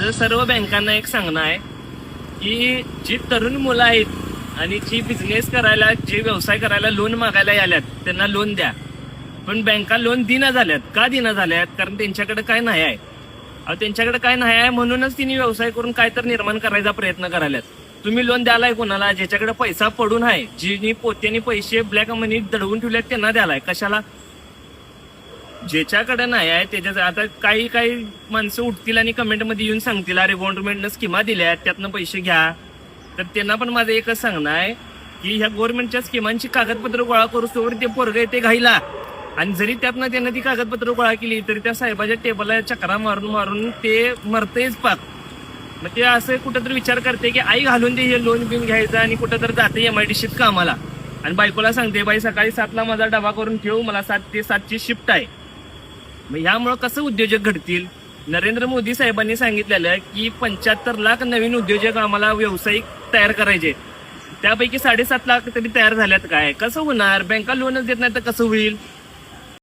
तर सर्व बँकांना एक सांगणं आहे की जी तरुण मुलं आहेत आणि जी बिझनेस करायला, जे व्यवसाय करायला लोन मागायला आल्यात त्यांना लोन द्या. पण बँका लोन दिना झाल्यात. का दिना झाल्यात? कारण त्यांच्याकडे काय नाही आहे. त्यांच्याकडे काय नाही आहे म्हणूनच तिने व्यवसाय करून काय तर निर्माण करायचा प्रयत्न करायलात. तुम्ही लोन द्यालाय कोणाला? ज्याच्याकडे पैसा पडून आहे, जिनी पोत्याने पैसे ब्लॅक मनी दडवून ठेवलेत त्यांना द्यालाय. कशाला? ज्याच्याकडे नाही आहे त्याच्या. आता काही काही माणसं उठतील आणि कमेंटमध्ये येऊन सांगतील अरे गव्हर्नमेंटनं स्कीमा दिल्या त्यातनं पैसे घ्या. तर त्यांना पण माझं एकच सांगणं आहे की ह्या गव्हर्नमेंटच्या स्कीमांची कागदपत्र गोळा करूस्तोवर ते पोरग येते घाईला. आणि जरी त्यातनं त्यांना ती कागदपत्र गोळा केली तरी त्या साहेबाच्या टेबलला चक्रा मारून मारून ते मरतेच पाक. मग ते असं कुठंतरी विचार करते की आई घालून दे हे लोन बिन घ्यायचं आणि कुठं तर जाते MIDCत कामाला आणि बायकोला सांगते बाई सकाळी 7ला माझा डबा करून ठेव, मला 7 ते 7ची शिफ्ट आहे. मग ह्यामुळं कसं उद्योजक घडतील? नरेंद्र मोदी साहेबांनी सांगितलेलं की 75 लाख नवीन उद्योजक आम्हाला व्यावसायिक तयार करायचे. त्यापैकी 7.5 लाख तरी तयार झाल्यात. काय कसं होणार? बँका लोनच देत नाही तर कसं होईल?